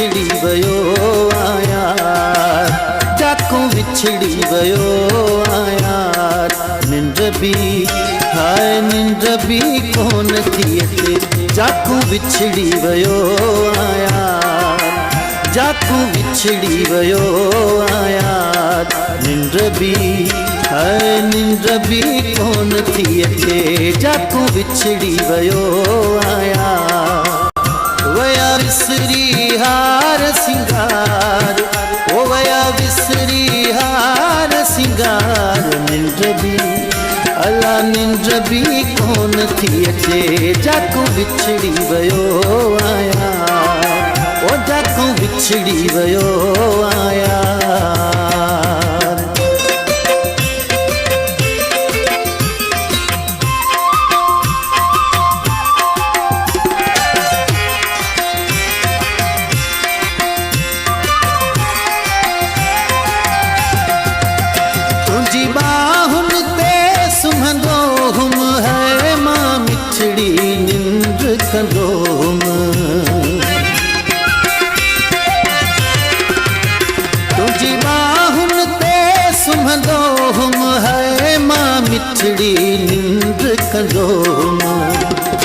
विछड़ी वयो आया, जाको विछड़ी वयो आया। निंड भी हाय निंड भी कोन थी अचे, जाको विछड़ी वयो आया, जाको विछड़ी वयो आया। निंड भी हाय निंड भी कोन थी अचे, जाको विछड़ी वयो आया। वया विसरी हार सिंगार, ओ वया विसरी हार सिंगार। निंड भी अला निंड भी कोन थी अचे, जाको विछड़ी वयो आया, ओ जाको विछड़ी वयो आया। तुझी बाहुन ते सुम्हंदो हुम है, मां मिठड़ी निंड कंदो हुम। तुझी बाहुन ते सुम्हंदो हुम है, मां मिठड़ी निंड कंदो हुम।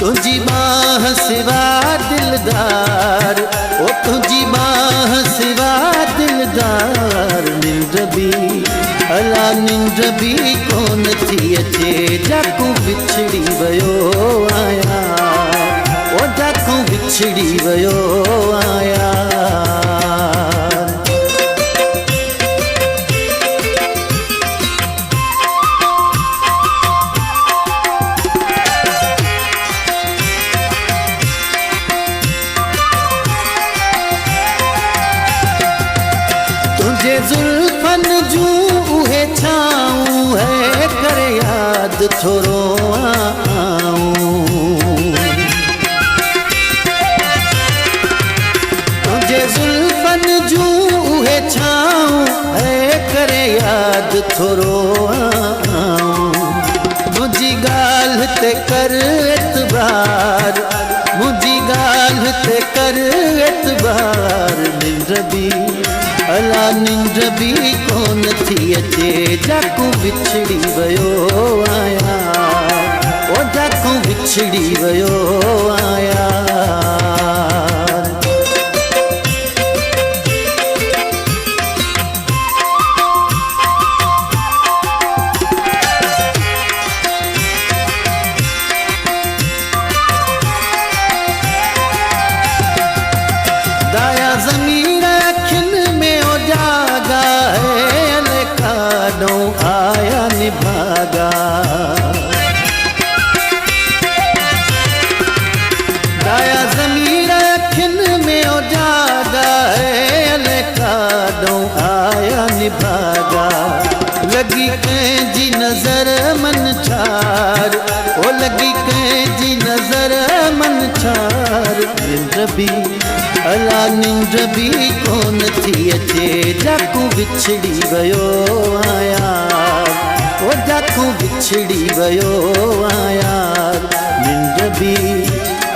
तुझी बाह सिवा दिलदार, ओ तुझी बाह सिवा दिलदार। निंड भी अला निंड भी कोन थी अचे, जाको विछड़ी वयो आया, ओ जाको विछड़ी वयो आया। तुझे जुल्फन जू उहे छाऊं है, करे याद थोरो आऊं। तुझे जुल्फन जू उहे छाऊं है, करे याद थोरो आऊं। मुझी गाल ते कर एतबार, मुझी गाल ते कर एतबार। निंड भी अला निंड भी कोन थी अचे, जाको विछड़ी वयो आया, ओ जाको विछड़ी वयो आया। दाया ज़मीर अखिन में उजागा है, अले काॾों आया निभागा। दाया ज़मीर अखिन में उजागा है, अले काॾों आया निभागा। लगी कंहिंजी नज़र मन छार, ओ लगी कंहिंजी नज़र मन छार। निंड भी अला निंड भी कोन थी अचे, जाको विछड़ी वयो आया, ओ जाको विछड़ी वयो आया। निंड भी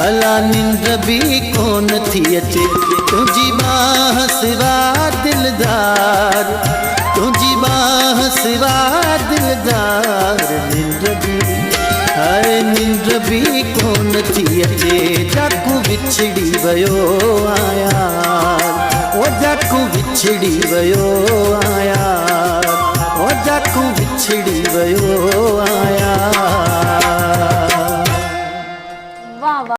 अला निंड भी कोन थी अचे, तुझी बाह सिवा दिलदार, तुझी बाह सिवा दिलदार। निंड भी हाय निंड भी कोन थी अचे, जाको विछड़ी वयो आया, ओ जाको विछड़ी वयो आया, ओ जाको विछड़ी वयो आया।